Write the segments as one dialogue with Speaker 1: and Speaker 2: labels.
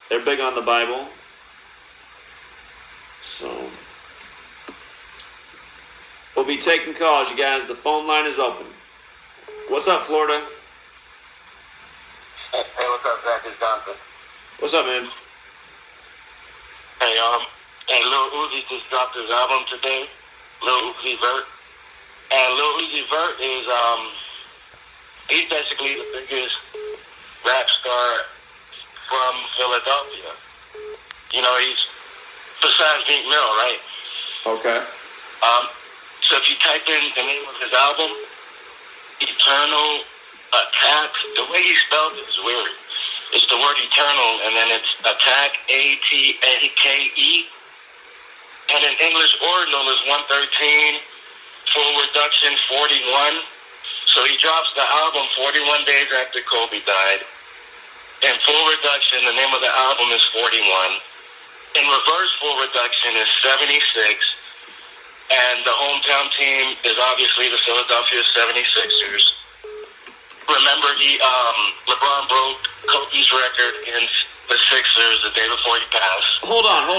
Speaker 1: They're big on the Bible. So we'll be taking calls, you guys. The phone line is open. What's up, Florida?
Speaker 2: Hey, what's up, Zach? It's Johnson.
Speaker 1: What's up, man?
Speaker 2: Hey, Lil Uzi just dropped his album today, Lil Uzi Vert. And Lil Uzi Vert is, he's basically the biggest rap star from Philadelphia. You know, he's, besides Meek Mill, right?
Speaker 1: Okay.
Speaker 2: So if you type in the name of his album, Eternal Attack, the way he spelled it is weird. It's the word eternal, and then it's attack, A-T-A-K-E. And in English ordinal is 113, full reduction 41. So he drops the album 41 days after Kobe died. In full reduction, the name of the album is 41. In reverse full reduction is 76. And the hometown team is obviously the Philadelphia 76ers. Remember, LeBron broke Kobe's record against the Sixers the day before he passed.
Speaker 1: Hold on.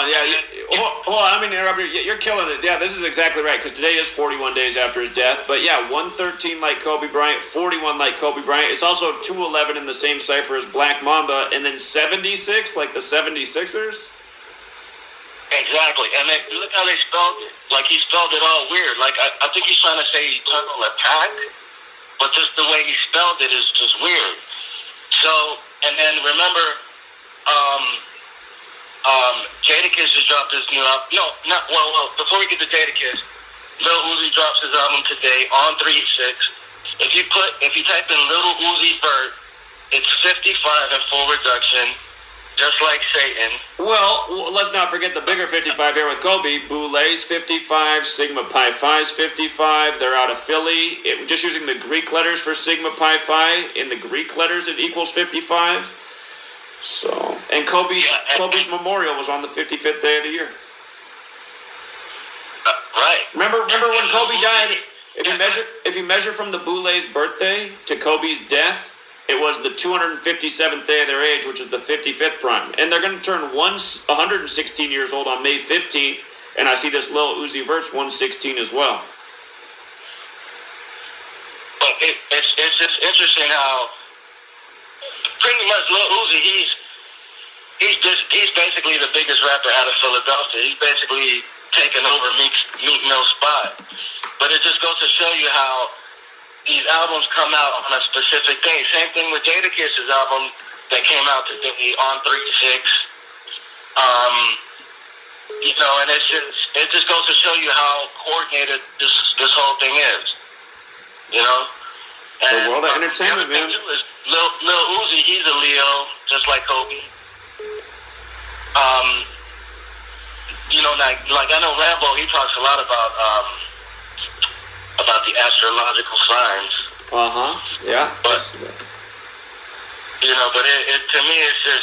Speaker 1: Yeah, hold on. I'm going to interrupt you. You're killing it. Yeah, this is exactly right, because today is 41 days after his death. But yeah, 113 like Kobe Bryant, 41 like Kobe Bryant. It's also 211 in the same cipher as Black Mamba, and then 76 like the 76ers.
Speaker 2: Exactly, and look how they spelled it. Like, he spelled it all weird. Like, I think he's trying to say eternal attack, but just the way he spelled it is just weird. So, and then remember, Jadakiss just dropped his new album. No, well, before we get to Jadakiss, Lil Uzi drops his album today on 3-6. If you type in Lil Uzi Vert, it's 55 in full reduction. Just like Satan.
Speaker 1: Well, let's not forget the bigger 55 here with Kobe. Boulet's 55, Sigma Pi Phi's 55. They're out of Philly. Just using the Greek letters for Sigma Pi Phi, in the Greek letters it equals 55. So, and Kobe's memorial was on the 55th day of the year.
Speaker 2: Right.
Speaker 1: Remember when Kobe died? If you measure from the Boulet's birthday to Kobe's death, it was the 257th day of their age, which is the 55th prime. And they're going to turn 116 years old on May 15th. And I see this Lil Uzi Vert's 116 as well.
Speaker 2: But it's just interesting how pretty much Lil Uzi, he's basically the biggest rapper out of Philadelphia. He's basically taken over Meek Mill's spot. But it just goes to show you how these albums come out on a specific day. Same thing with Jadakiss's album that came out today on 3-6. You know, and it just goes to show you how coordinated this whole thing is. You know? And
Speaker 1: the world of entertainment, man.
Speaker 2: Lil Uzi, he's a Leo, just like Kobe. You know, like I know Rambo, he talks a lot about the astrological signs.
Speaker 1: Yeah.
Speaker 2: But you know, but it to me,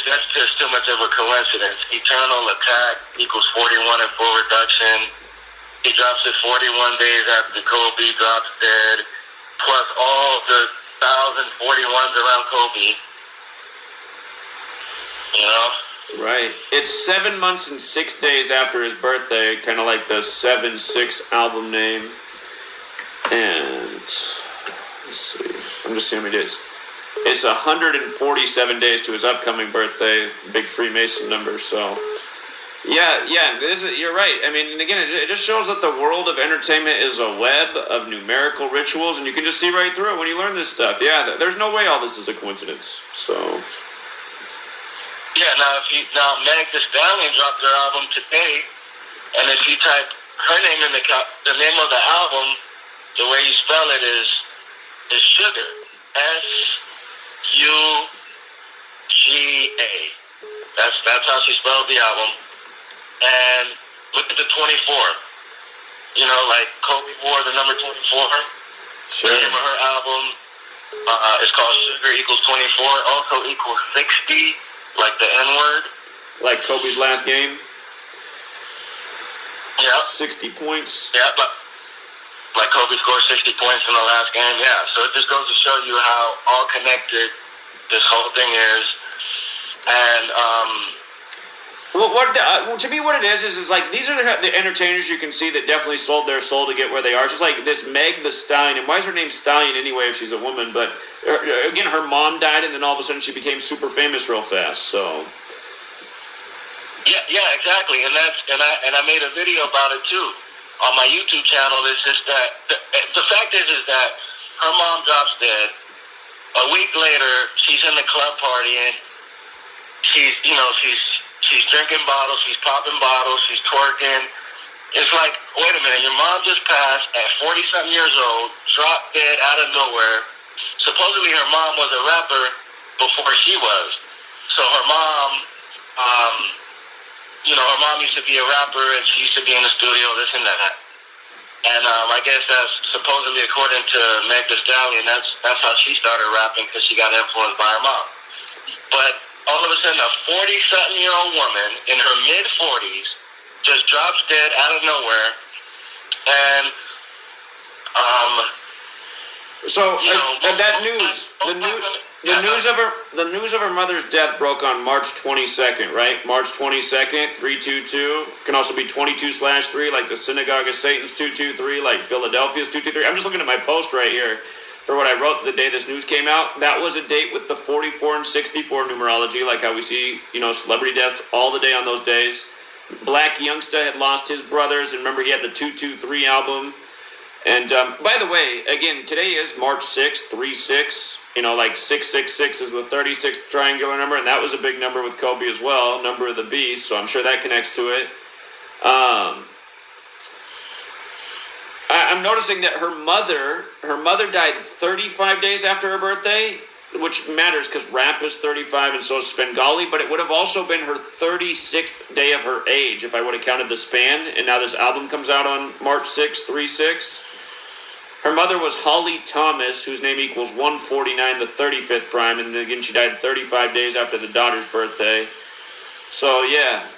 Speaker 2: that's just too much of a coincidence. Eternal attack equals 41 in full reduction. He drops it 41 days after Kobe drops dead, plus all the 1,041s around Kobe. You know.
Speaker 1: Right. It's 7 months and 6 days after his birthday, kind of like the 7-6 album name. And let's see. I'm just seeing how many days. It's 147 days to his upcoming birthday. Big Freemason number. So, yeah. You're right. I mean, and again, it just shows that the world of entertainment is a web of numerical rituals, and you can just see right through it when you learn this stuff. Yeah, there's no way all this is a coincidence. So.
Speaker 2: Yeah. Now Meg the Stallion dropped her album today, and if you type her name in the name of the album. The way you spell it is sugar. S-U-G-A. That's how she spelled the album. And look at the 24. You know, like Kobe wore the number 24.
Speaker 1: Sure.
Speaker 2: The name of her album is called Sugar equals 24. Also equals 60, like the N-word.
Speaker 1: Like Kobe's last game?
Speaker 2: Yeah.
Speaker 1: 60 points.
Speaker 2: Yeah, but like Kobe scored 60 points in the last game, yeah. So it just goes to show you how all connected this whole thing is. And
Speaker 1: to me, what it is like these are the entertainers you can see that definitely sold their soul to get where they are. It's just like this Meg the Stallion, and why is her name Stallion anyway if she's a woman? But again, her mom died, and then all of a sudden she became super famous real fast. So
Speaker 2: yeah, exactly. And I made a video about it too on my YouTube channel. It's just that the fact is that her mom drops dead. A week later, she's in the club partying. She's drinking bottles, she's popping bottles, she's twerking. It's like, wait a minute, your mom just passed at 40-something years old, dropped dead out of nowhere. Supposedly her mom was a rapper before she was. So her mom, her mom used to be a rapper and she used to be in the studio, this and that. And I guess that's supposedly, according to Meg the Stallion, that's how she started rapping because she got influenced by her mom. But all of a sudden, a 40-something-year-old woman in her mid-40s just drops dead out of nowhere, and
Speaker 1: that news, the news of her mother's death broke on March 22nd, right? March 22nd, 322 can also be 22/3, like the Synagogue of Satan's 223, like Philadelphia's 223. I'm just looking at my post right here. For what I wrote the day this news came out, that was a date with the 44 and 64 numerology, like how we see, celebrity deaths all the day on those days. Black Youngsta had lost his brothers, and remember he had the 223 album. And by the way, again, today is March 6th, 3-6. Like 666 is the 36th triangular number, and that was a big number with Kobe as well, number of the beast, so I'm sure that connects to it. I'm noticing that her mother died 35 days after her birthday, which matters because rap is 35 and so is Svengali, but it would have also been her 36th day of her age if I would have counted the span, and now this album comes out on March 6th, 3-6. Her mother was Holly Thomas, whose name equals 149, the 35th prime, and again, she died 35 days after the daughter's birthday. So, yeah.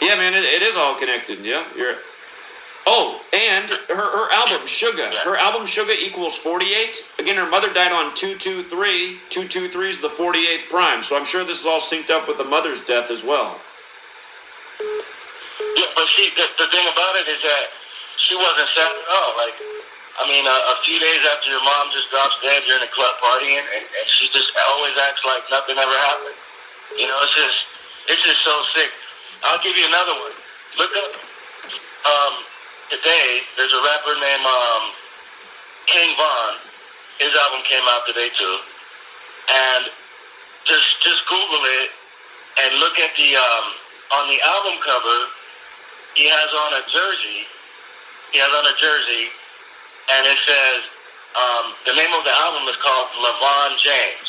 Speaker 1: Yeah, man, it is all connected, yeah. Oh, and her album, Sugar. Her album, Sugar, equals 48. Again, her mother died on 223. 223 is the 48th prime, so I'm sure this is all synced up with the mother's death as well.
Speaker 2: Yeah, but see, the thing about it is that she wasn't sad at all. Like, a few days after your mom just drops dead, you're in a club partying, and she just always acts like nothing ever happened. It's just so sick. I'll give you another one. Look up, today, there's a rapper named King Von. His album came out today too. And just Google it and look at the on the album cover, he has on a jersey. And it says the name of the album is called LeBron James.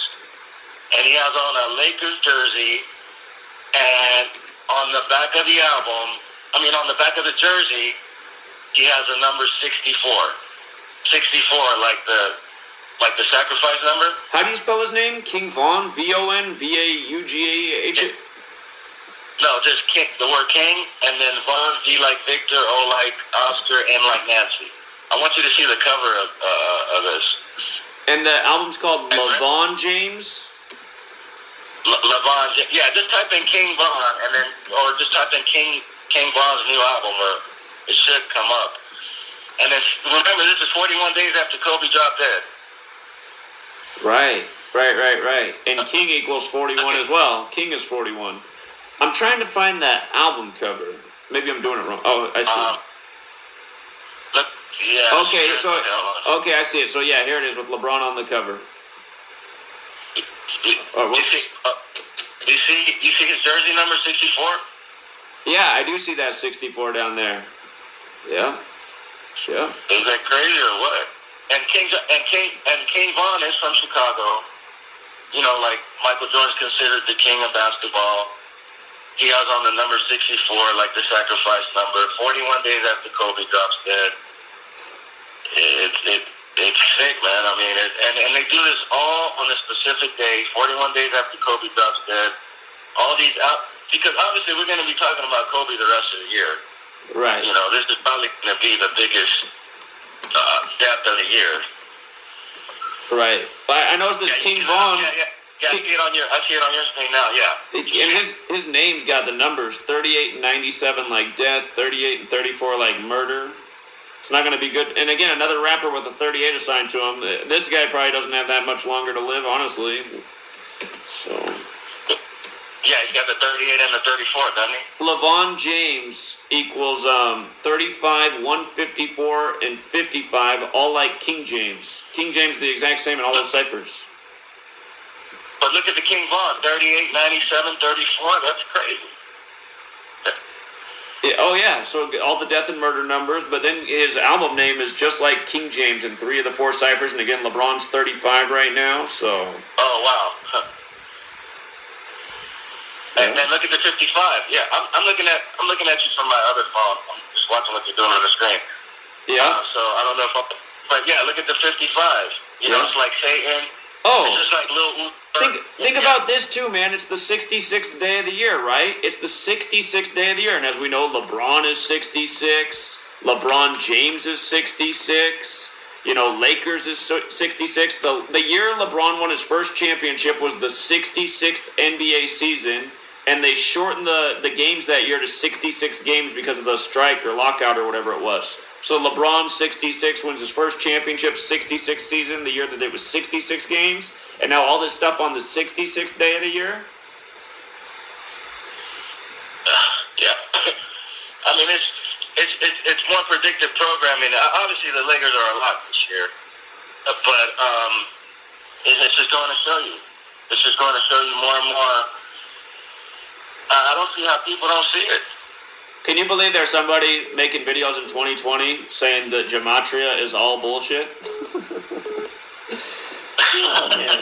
Speaker 2: And he has on a Lakers jersey, and on the back of the album, on the back of the jersey, he has a number 64. 64, like the sacrifice number.
Speaker 1: How do you spell his name? King Von? VON? VAUGAH?
Speaker 2: No, just King, the word King, and then Von, V like Victor, O like Oscar, N like Nancy. I want you to see the cover of this. And
Speaker 1: the album's called LeBron James?
Speaker 2: LeBron James. Yeah, just type in King Von, or just type in King Von's new album, or it should come up. And remember, this is 41 days after Kobe dropped dead.
Speaker 1: Right. And King equals 41 as well. King is 41. I'm trying to find that album cover. Maybe I'm doing it wrong. Oh, I see. Okay, I see it. So yeah, here it is with LeBron on the cover.
Speaker 2: You see his jersey number 64?
Speaker 1: Yeah, I do see that 64 down there. Yeah.
Speaker 2: Is that crazy or what? And King Von is from Chicago. Like Michael Jordan's considered the king of basketball. He has on the number 64, like the sacrifice number. 41 days after Kobe drops dead. It's sick, man. And they do this all on a specific day. 41 days after Kobe drops dead. All these out, because obviously we're going to be talking about Kobe the rest of the year.
Speaker 1: Right.
Speaker 2: This is probably going to be the biggest death of the year.
Speaker 1: Right. I noticed this King Von.
Speaker 2: Yeah, I see it on your screen now. Yeah.
Speaker 1: And his name's got the numbers 38 and 97 like death, 38 and 34 like murder. It's not going to be good. And again, another rapper with a 38 assigned to him. This guy probably doesn't have that much longer to live, honestly. So.
Speaker 2: Yeah, he's got the 38 and the 34, doesn't he?
Speaker 1: LeBron James equals 35, 154, and 55, all like King James. King James is the exact same in all those ciphers.
Speaker 2: But look at the King Von, 38, 97, 34. That's crazy.
Speaker 1: Yeah, oh yeah, so all the death and murder numbers, but then his album name is just like King James in 3 of the 4 ciphers, and again, LeBron's 35 right now, so.
Speaker 2: Oh wow. And then look at the 55. Yeah, I'm looking at you from my other phone. I'm just watching what you're doing on the screen.
Speaker 1: Yeah.
Speaker 2: So I don't know if but yeah, look at the 55. You know, it's like Satan.
Speaker 1: Oh.
Speaker 2: It's just like Lil Uzi.
Speaker 1: Think about this too, man. It's the 66th day of the year, right? It's the 66th day of the year, and as we know, LeBron is 66. LeBron James is 66. You know, Lakers is 66. The year LeBron won his first championship was the 66th NBA season, and they shortened the games that year to 66 games because of the strike or lockout or whatever it was. So LeBron, 66, wins his first championship, 66th season, the year that it was 66 games, and now all this stuff on the 66th day of the year?
Speaker 2: Yeah. I mean, it's more predictive programming. Obviously, the Lakers are a lot this year, but it's just going to show you. It's just going to show you more and more. I don't see how people don't see it.
Speaker 1: Can you believe there's somebody making videos in 2020 saying that gematria is all bullshit? Oh, man.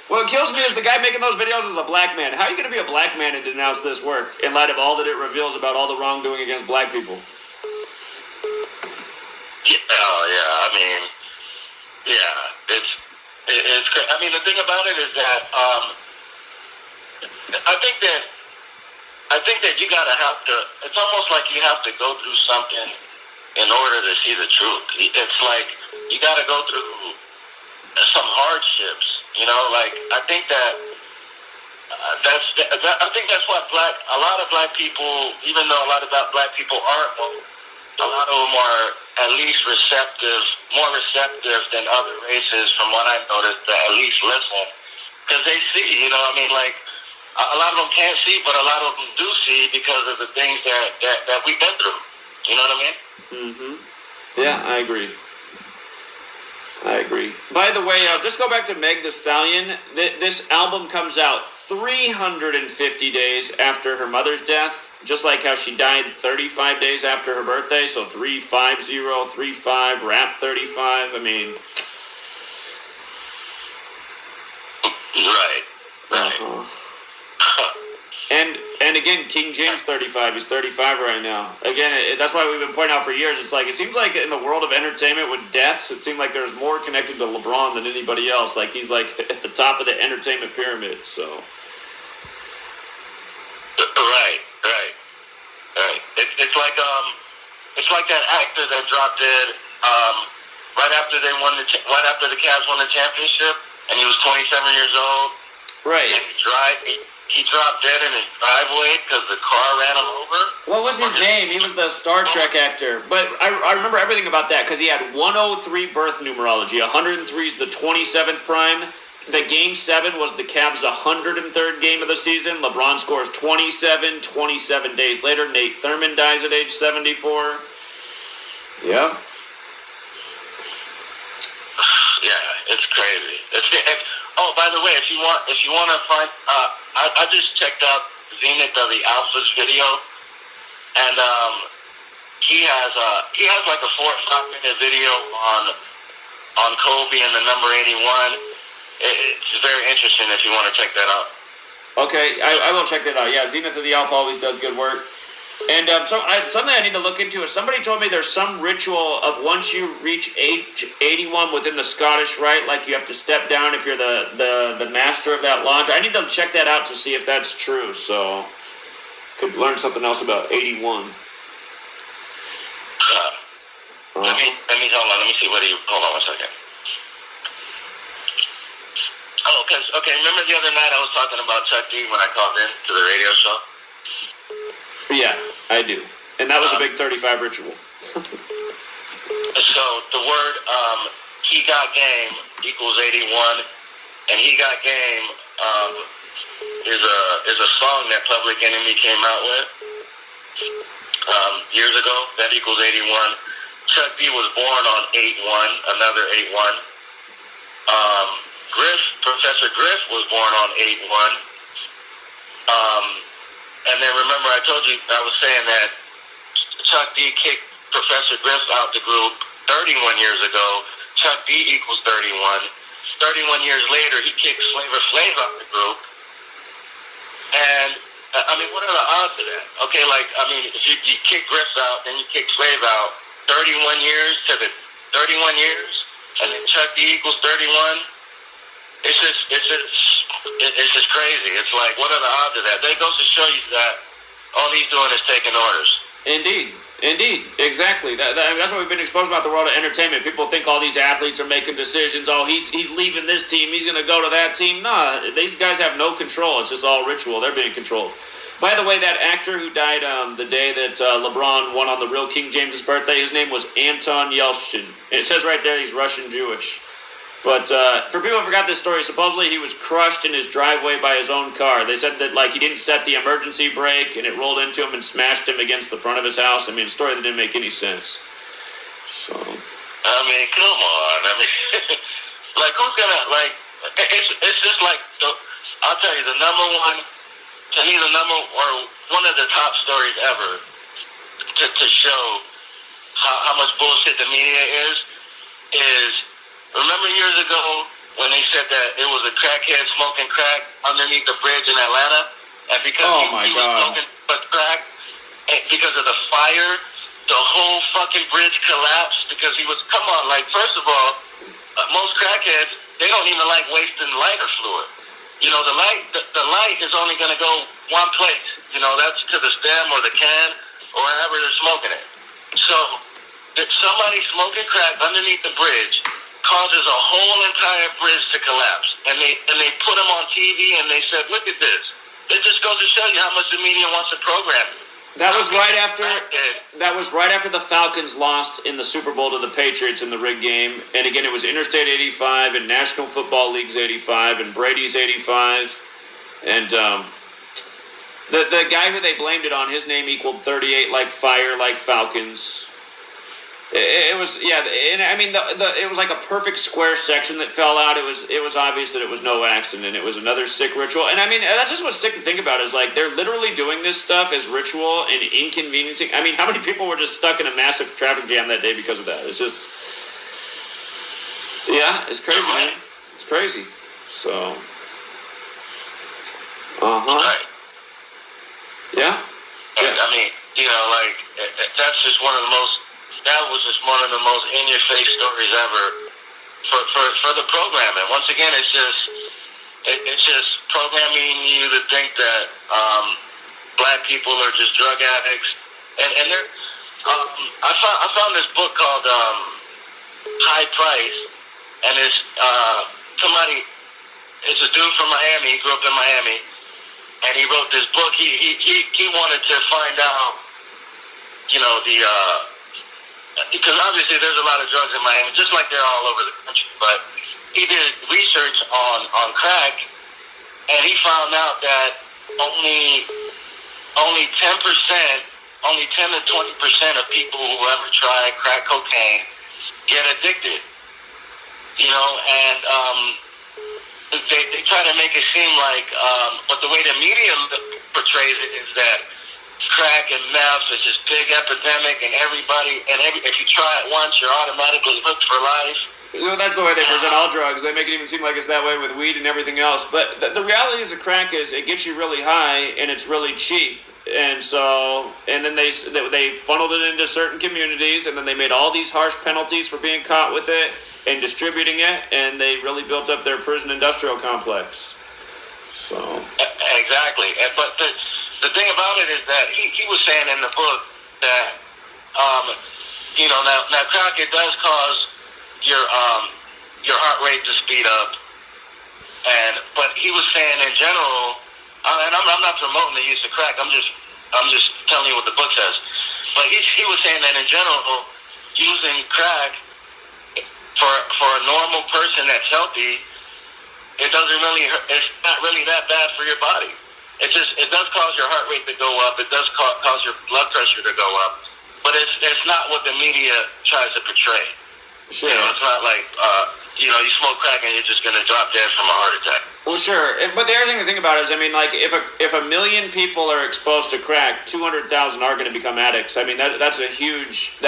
Speaker 1: What kills me is the guy making those videos is a black man. How are you going to be a black man and denounce this work in light of all that it reveals about all the wrongdoing against black people?
Speaker 2: I mean, it's crazy. I mean, the thing about it is that I think that you gotta have to. It's almost like you have to go through something in order to see the truth. It's like you gotta go through some hardships. You know, like I think that I think that's why a lot of black people, even though a lot of black people aren't woke, a lot of them are at least more receptive than other races, from what I've noticed, that at least listen. Because they see, you know, I mean, like, a lot of them can't see, but a lot of them do see because of the things that we've been through. You know what I mean? Mm-hmm.
Speaker 1: Yeah, I agree. By the way, just go back to Meg the Stallion. This album comes out 350 days after her mother's death, just like how she died 35 days after her birthday, so 35035, rap 35, I mean...
Speaker 2: Right.
Speaker 1: Uh-huh. And again, King James 35. He's 35 right now. Again, that's why we've been pointing out for years. It's like, it seems like in the world of entertainment with deaths, it seemed like there's more connected to LeBron than anybody else. Like, he's like at the top of the entertainment pyramid, so.
Speaker 2: Right. It's like that actor that dropped dead right after the Cavs won the championship, and he was 27 years old.
Speaker 1: Right.
Speaker 2: And he dropped dead in his driveway because the car ran him over.
Speaker 1: What was his name? He was the Star Trek actor. But I remember everything about that because he had 103 birth numerology. 103 is the 27th prime. The Game 7 was the Cavs' 103rd game of the season. LeBron scores 27 days later. Nate Thurmond dies at age 74. Yeah.
Speaker 2: Yeah, it's crazy. Oh, by the way, if you want to find, I just checked out Zenith of the Alpha's video, and he has like a 4 or 5 minute video on Kobe and the number 81. It's very interesting if you want to check that out.
Speaker 1: Okay, I will check that out. Yeah, Zenith of the Alpha always does good work. And something I need to look into is somebody told me there's some ritual of once you reach age 81 within the Scottish Rite, like you have to step down if you're the master of that lodge. I need to check that out to see if that's true, so could learn something else about 81.
Speaker 2: Let me hold on. Let me see what hold on one second. Oh, okay, remember the other night I was talking about Chuck D when I called in to the radio show?
Speaker 1: Yeah, I do. And that was a big 35 ritual.
Speaker 2: So the word he got game equals 81, and he got game is a song that Public Enemy came out with years ago. That equals 81. Chuck D was born on 8-1, another 8-1. Professor Griff was born on 8-1. And then remember I told you, I was saying that Chuck D kicked Professor Griff out the group 31 years ago. Chuck D equals 31. 31 years later, he kicks Flavor Flav out the group. And, I mean, what are the odds of that? Okay, like, I mean, if you kick Griff out, then you kick Flav out 31 years to the 31 years, and then Chuck D equals 31. It's just crazy. It's like, what are the odds of that? That goes to show you that all he's doing is taking orders.
Speaker 1: Indeed, exactly. That's what we've been exposed about the world of entertainment. People think all these athletes are making decisions. Oh, he's leaving this team. He's going to go to that team. Nah, these guys have no control. It's just all ritual. They're being controlled. By the way, that actor who died the day that LeBron won on the real King James's birthday, his name was Anton Yelchin. It says right there he's Russian Jewish. But for people who forgot this story, supposedly he was crushed in his driveway by his own car. They said that like he didn't set the emergency brake and it rolled into him and smashed him against the front of his house. I mean, a story that didn't make any sense. So.
Speaker 2: I mean, come on. I mean, like who's gonna like? It's just like I'll tell you the number one. To me, the number or one of the top stories ever to show how much bullshit the media is. Remember years ago when they said that it was a crackhead smoking crack underneath the bridge in Atlanta, and because he was smoking crack, and because of the fire, the whole fucking bridge collapsed because he was. Come on, like first of all, most crackheads they don't even like wasting lighter fluid. You know, the light is only going to go one place. You know, that's to the stem or the can or wherever they're smoking it. So, if somebody smoking crack underneath the bridge causes a whole entire bridge to collapse, and they put them on TV and they said, "Look at this." It just goes to show you how much the media wants to program you.
Speaker 1: That was right after the Falcons lost in the Super Bowl to the Patriots in the rigged game. And again, it was Interstate 85 and National Football League's 85 and Brady's 85. And the guy who they blamed it on, his name equaled 38 like fire, like Falcons. It was, yeah, and I mean, it was like a perfect square section that fell out. It was obvious that it was no accident. It was another sick ritual. And I mean, that's just what's sick to think about is like they're literally doing this stuff as ritual and inconveniencing. I mean, how many people were just stuck in a massive traffic jam that day because of that? It's just, yeah, it's crazy, man. It's crazy. So,
Speaker 2: Right.
Speaker 1: Yeah.
Speaker 2: I mean, you know, like that's just one of the most. That was just one of the most in-your-face stories ever for the programming. Once again, it's just programming you to think that black people are just drug addicts. And there, I found this book called High Price, and it's somebody. It's a dude from Miami. He grew up in Miami, and he wrote this book. He wanted to find out, you know, because obviously there's a lot of drugs in Miami, just like they're all over the country. But he did research on crack, and he found out that only 10%, only 10 to 20% of people who ever try crack cocaine get addicted. You know, and they try to make it seem like, but the way the media portrays it is that crack and meth is this big epidemic, and if you try it once, you're automatically hooked for life.
Speaker 1: You know, that's the way they present all drugs. They make it even seem like it's that way with weed and everything else. But the reality is, the crack is it gets you really high and it's really cheap. And then they funneled it into certain communities, and then they made all these harsh penalties for being caught with it and distributing it, and they really built up their prison industrial complex. So
Speaker 2: exactly, but the thing about it is that he was saying in the book that you know, now crack, it does cause your heart rate to speed up, But he was saying in general, and I'm not promoting the use of crack. I'm just telling you what the book says. But he was saying that in general, using crack for a normal person that's healthy, it doesn't really hurt. It's not really that bad for your body. It does cause your heart rate to go up. It does cause your blood pressure to go up. But it's not what the media tries to portray.
Speaker 1: Sure.
Speaker 2: You know, it's not like you smoke crack and you're just gonna drop dead from a heart attack.
Speaker 1: Well, sure, but the other thing to think about is, I mean, like if a million people are exposed to crack, 200,000 are going to become addicts. I mean, that's a huge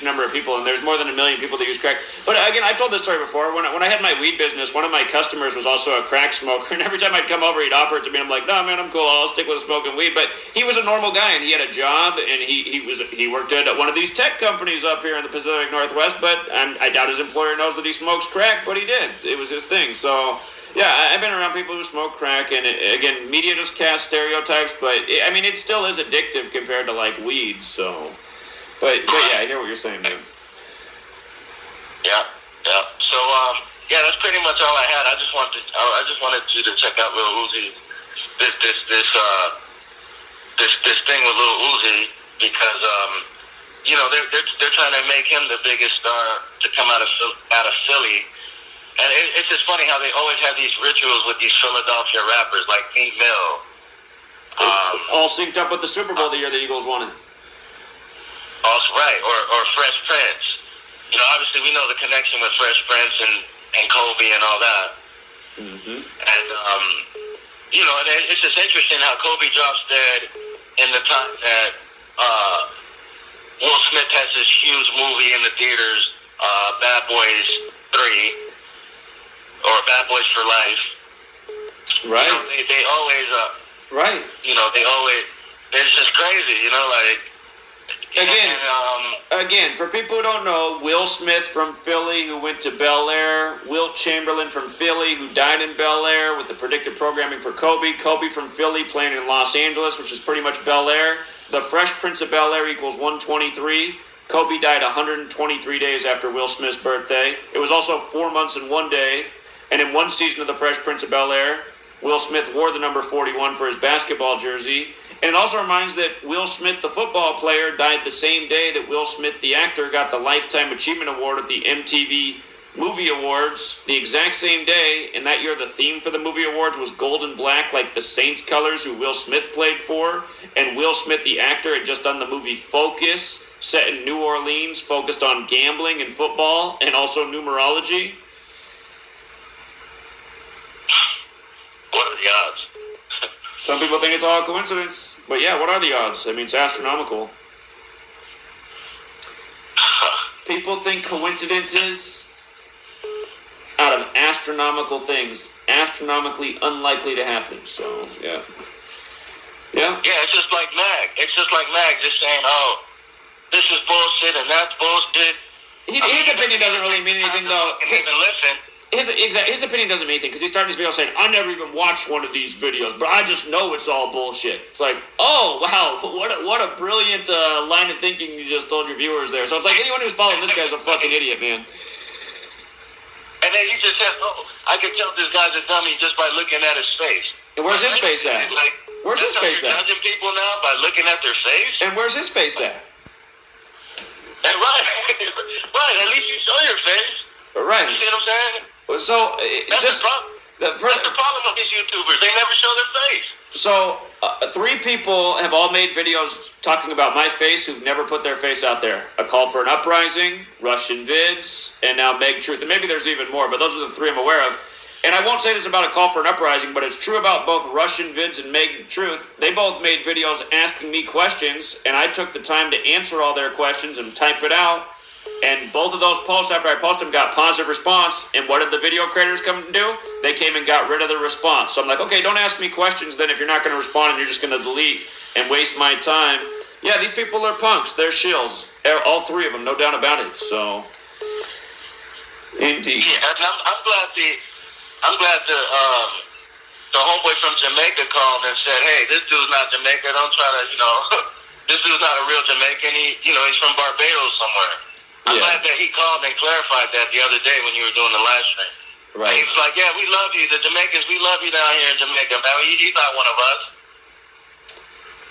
Speaker 1: number of people, and there's more than a million people that use crack. But again, I've told this story before. When I had my weed business, one of my customers was also a crack smoker, and every time I'd come over, he'd offer it to me. I'm like, no, man, I'm cool. I'll stick with smoking weed. But he was a normal guy, and he had a job, and he worked at one of these tech companies up here in the Pacific Northwest. But I doubt his employer knows that he smokes crack, but he did. It was his thing. So. Yeah, I've been around people who smoke crack, and again, media just casts stereotypes, but it still is addictive compared to like weed. So, but yeah, I hear what you're saying, man.
Speaker 2: Yeah. So that's pretty much all I had. I just wanted you to check out Lil Uzi, this thing with Lil Uzi, because they're trying to make him the biggest star to come out of Philly. And it's just funny how they always have these rituals with these Philadelphia rappers like Meek Mill.
Speaker 3: All synced up with the Super Bowl the year the Eagles won it.
Speaker 2: Also, right, or Fresh Prince. Obviously we know the connection with Fresh Prince and Kobe and all that.
Speaker 3: Mm-hmm.
Speaker 2: And, it's just interesting how Kobe drops dead in the time that Will Smith has this huge movie in the theaters, Bad Boys 3. Or Bad Boys for Life.
Speaker 3: Right.
Speaker 2: They always,
Speaker 3: right.
Speaker 2: It's just crazy,
Speaker 3: Again, for people who don't know, Will Smith from Philly, who went to Bel Air, Wilt Chamberlain from Philly, who died in Bel Air with the predictive programming for Kobe, Kobe from Philly playing in Los Angeles, which is pretty much Bel Air. The Fresh Prince of Bel Air equals 123. Kobe died 123 days after Will Smith's birthday. It was also 4 months and 1 day. And in one season of The Fresh Prince of Bel Air, Will Smith wore the number 41 for his basketball jersey. And it also reminds that Will Smith, the football player, died the same day that Will Smith, the actor, got the Lifetime Achievement Award at the MTV Movie Awards, the exact same day. And that year, the theme for the movie awards was gold and black, like the Saints colors who Will Smith played for. And Will Smith, the actor, had just done the movie Focus, set in New Orleans, focused on gambling and football, and also numerology.
Speaker 2: What are the odds?
Speaker 3: Some people think it's all a coincidence, but yeah, what are the odds? It's astronomical. People think coincidences out of astronomical things, astronomically unlikely to happen. So yeah.
Speaker 2: Yeah, it's just like Mag. Just saying, oh, this is bullshit and that's bullshit.
Speaker 3: His opinion doesn't really mean anything, though.
Speaker 2: Can even listen.
Speaker 3: His opinion doesn't mean anything, because he started his video saying, I never even watched one of these videos, but I just know it's all bullshit. It's like, oh, wow, what a brilliant line of thinking you just told your viewers there. So it's like anyone who's following this guy's a fucking idiot, man.
Speaker 2: And then he just said, oh, I can tell this guy's a dummy just by looking at his face.
Speaker 3: And where's his face at? Where's his face at?
Speaker 2: You're judging people now by looking at their face?
Speaker 3: And where's his face at?
Speaker 2: And right, at least you show your face.
Speaker 3: Right.
Speaker 2: You see what I'm saying?
Speaker 3: So
Speaker 2: that's the problem. That's the problem with these YouTubers. They never show their face.
Speaker 3: So 3 people have all made videos talking about my face who've never put their face out there. A Call for an Uprising, Russian Vids, and now Meg Truth. And maybe there's even more, but those are the 3 I'm aware of. And I won't say this about A Call for an Uprising, but it's true about both Russian Vids and Meg Truth. They both made videos asking me questions, and I took the time to answer all their questions and type it out. And both of those posts, after I posted them, got positive response. And what did the video creators come to do? They came and got rid of the response. So I'm like, okay, don't ask me questions then if you're not going to respond and you're just going to delete and waste my time. Yeah, these people are punks. They're shills. All 3 of them, no doubt about it. So, indeed.
Speaker 2: Yeah, and I'm glad the homeboy from Jamaica called and said, hey, this dude's not Jamaica. Don't try to, this dude's not a real Jamaican. He's from Barbados somewhere. I'm glad that he called and clarified that the other day when you were doing the live stream. And
Speaker 3: Right.
Speaker 2: he was like, yeah, we love you. The Jamaicans, we love you down here in Jamaica. Man, he's not one of us.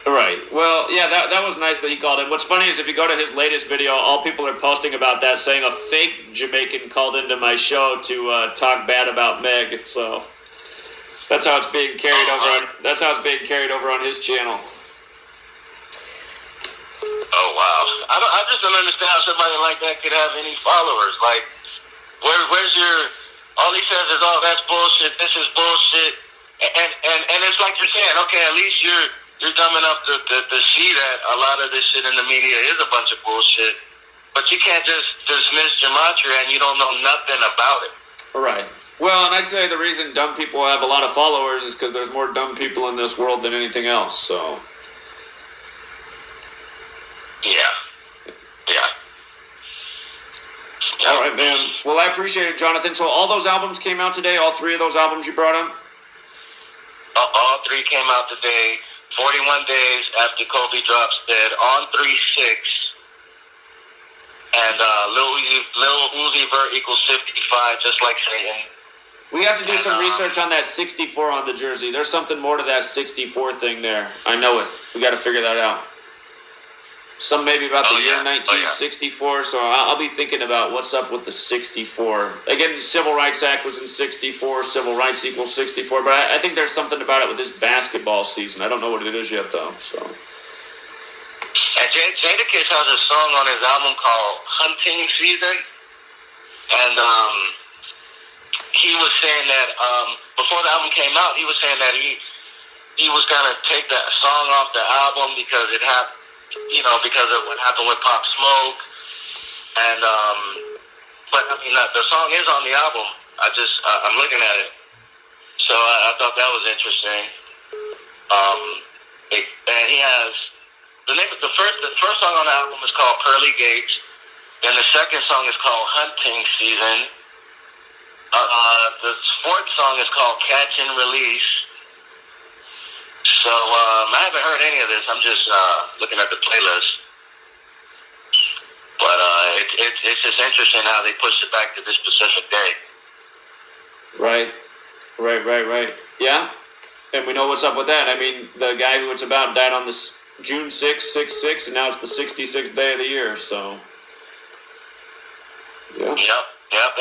Speaker 3: Right. Well, yeah, that was nice that he called in. What's funny is if you go to his latest video, all people are posting about that, saying a fake Jamaican called into my show to talk bad about Meg. So that's how it's being carried over. That's how it's being carried over on his channel.
Speaker 2: Oh, wow. I just don't understand how somebody like that could have any followers. Like, where's your... All he says is, oh, that's bullshit, this is bullshit. And it's like you're saying, okay, at least you're dumb enough to see that a lot of this shit in the media is a bunch of bullshit. But you can't just dismiss gematria and you don't know nothing about it.
Speaker 3: Right. Well, and I'd say the reason dumb people have a lot of followers is because there's more dumb people in this world than anything else, so...
Speaker 2: Yeah. Yeah.
Speaker 3: All right, man. Well, I appreciate it, Jonathan. So all those albums came out today? All three of those albums you brought up?
Speaker 2: All three came out today, 41 days after Kobe drops dead, on 3/6. And Lil Uzi Vert equals 55, just like Satan.
Speaker 3: We have to do some research on that 64 on the jersey. There's something more to that 64 thing there. I know it. We got to figure that out. Some maybe about the year 1964, so I'll be thinking about what's up with the 64. Again, the Civil Rights Act was in 64, civil rights equals 64, but I think there's something about it with this basketball season. I don't know what it is yet, though, so...
Speaker 2: And Jadakiss has a song on his album called Hunting Season, and he was saying that before the album came out, he was saying that he was going to take that song off the album because it happened, because of what happened with Pop Smoke, and but I mean the song is on the album. I'm looking at it, so I thought that was interesting. And he has the first song on the album is called Pearly Gates, and the second song is called Hunting Season. The fourth song is called Catch and Release. So I haven't heard any of this. I'm just looking at the playlist. But it's just interesting how they pushed it back to this specific day.
Speaker 3: Right. Yeah, and we know what's up with that. I mean, the guy who it's about died on this June 6th, 6/6, and now it's the 66th day of the year, so... Yeah.
Speaker 2: Yep.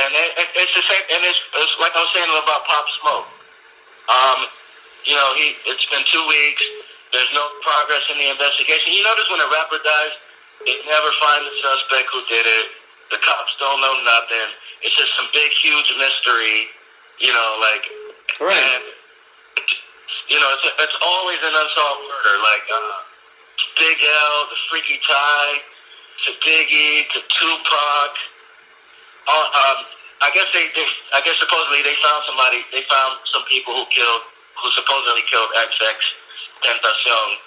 Speaker 2: And it's the same, and it's like I was saying about Pop Smoke. It's been 2 weeks. There's no progress in the investigation. You notice when a rapper dies, they never find the suspect who did it. The cops don't know nothing. It's just some big, huge mystery.
Speaker 3: Right.
Speaker 2: And, it's always an unsolved murder. Like Big L, the Freaky Ty, to Biggie, to Tupac. I guess supposedly they found somebody. They found some people who supposedly killed XX Tentacion.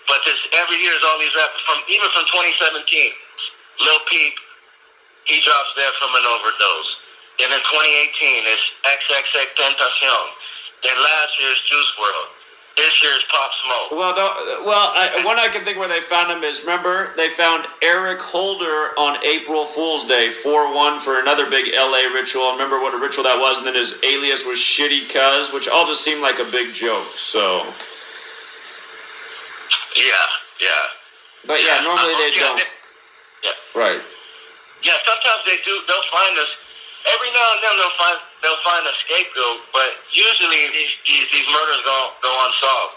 Speaker 2: But every year is all these rappers even from 2017. Lil Peep, he drops dead from an overdose. Then in 2018, it's XXX Tentacion. Then last year's Juice WRLD. This year's Pop Smoke.
Speaker 3: One I can think where they found him is, remember, they found Eric Holder on April Fool's Day, 4/1 for another big LA ritual. Remember what a ritual that was, and then his alias was Shitty Cuz, which all just seemed like a big joke, so...
Speaker 2: Yeah.
Speaker 3: But yeah, normally they don't.
Speaker 2: Yeah.
Speaker 3: Right.
Speaker 2: Yeah, sometimes they do. They'll find us. Every now and then they'll find a scapegoat, but usually these murders go unsolved.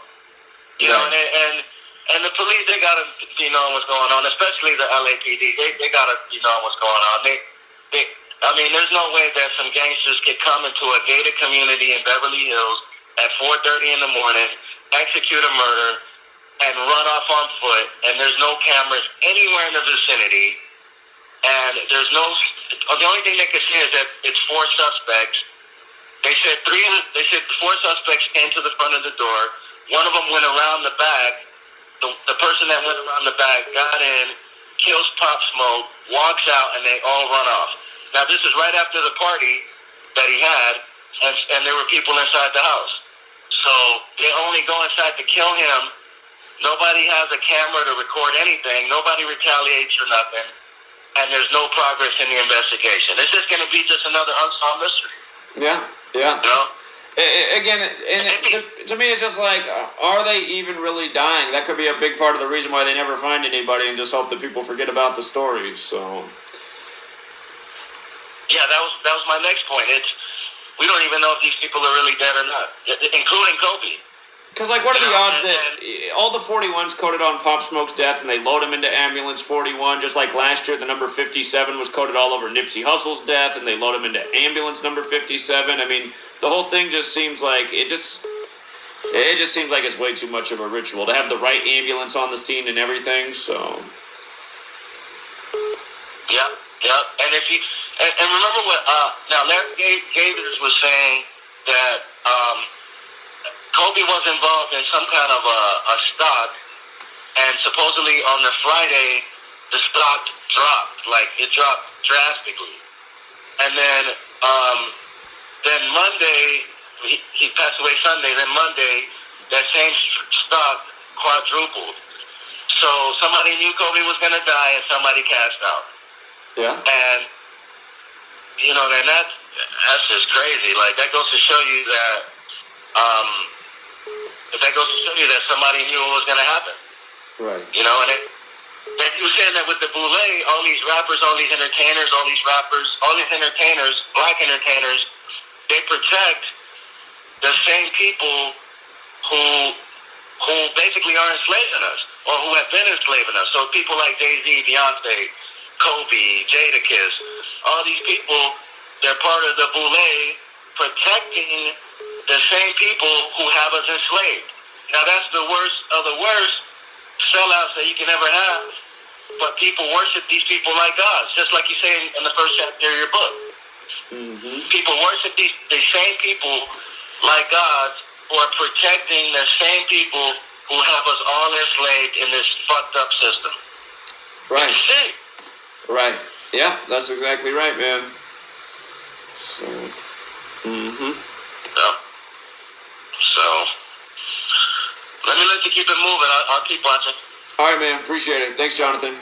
Speaker 2: You know, and the police, they gotta be knowing what's going on, especially the LAPD. They gotta be knowing what's going on. I mean, there's no way that some gangsters could come into a gated community in Beverly Hills at 4:30 in the morning, execute a murder, and run off on foot, and there's no cameras anywhere in the vicinity. And there's the only thing they could see is that it's 4 suspects. They said 4 suspects came to the front of the door. One of them went around the back. The person that went around the back got in, kills Pop Smoke, walks out, and they all run off. Now, this is right after the party that he had, and there were people inside the house. So they only go inside to kill him. Nobody has a camera to record anything. Nobody retaliates or nothing. And there's no progress in the investigation. It's just going to be just another unsolved mystery.
Speaker 3: Yeah, yeah.
Speaker 2: You know?
Speaker 3: Again, to me, it's just like, are they even really dying? That could be a big part of the reason why they never find anybody, and just hope that people forget about the stories. So,
Speaker 2: Yeah, that was my next point. We don't even know if these people are really dead or not, including Kobe.
Speaker 3: because like, what are the
Speaker 2: You know,
Speaker 3: odds that all the 41s coded on Pop Smoke's death, and they load him into ambulance 41, just like last year, the number 57 was coded all over Nipsey Hussle's death, and they load him into ambulance number 57. I mean, the whole thing just seems like it just seems like it's way too much of a ritual to have the right ambulance on the scene and everything. So,
Speaker 2: Yeah, yeah. And if you and remember what now Larry Davis was saying that Kobe was involved in some kind of a stock, and supposedly on the Friday the stock dropped, like it dropped drastically, and then Monday he passed away Sunday. Then Monday that same stock quadrupled. So somebody knew Kobe was gonna die, and somebody cashed out.
Speaker 3: yeah.
Speaker 2: And you know, then that's just crazy. Like that goes to show you that somebody knew what was gonna happen.
Speaker 3: Right.
Speaker 2: You know, and you were saying that with the boule, all these rappers, all these entertainers, all these entertainers, black entertainers, they protect the same people who basically are enslaving us, or who have been enslaving us. So people like Jay-Z, Beyonce, Kobe, Jadakiss, all these people, they're part of the boule protecting the same people who have us enslaved. Now that's the worst of the worst sellouts that you can ever have, but people worship these people like gods, just like you say in the first chapter of your book.
Speaker 3: Mm-hmm.
Speaker 2: People worship these same people like gods, who are protecting the same people who have us all enslaved in this fucked up system.
Speaker 3: Right.
Speaker 2: It's sick.
Speaker 3: Right. Yeah, that's exactly right, man. So. Mm-hmm.
Speaker 2: Yeah. So, let you keep it moving. I'll keep watching.
Speaker 3: All right, man. Appreciate it. Thanks, Jonathan.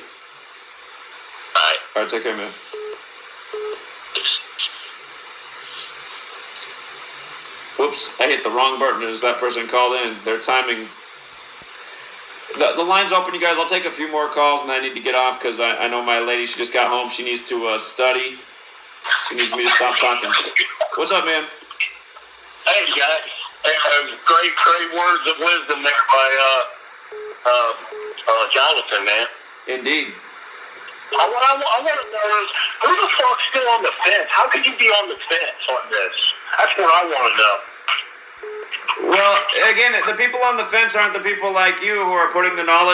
Speaker 2: Bye.
Speaker 3: All right, take care, man. Whoops, I hit the wrong button as that person called in. Their timing. The line's open, you guys. I'll take a few more calls, and I need to get off because I know my lady, she just got home. She needs to study. She needs me to stop talking. What's up, man?
Speaker 2: Hey, guys. Great words of wisdom there by Jonathan, man.
Speaker 3: Indeed.
Speaker 2: What I want to know is, who the fuck's still on the fence? How could you be on the fence on this? That's what I want to know.
Speaker 3: Well, again, the people on the fence aren't the people like you who are putting the knowledge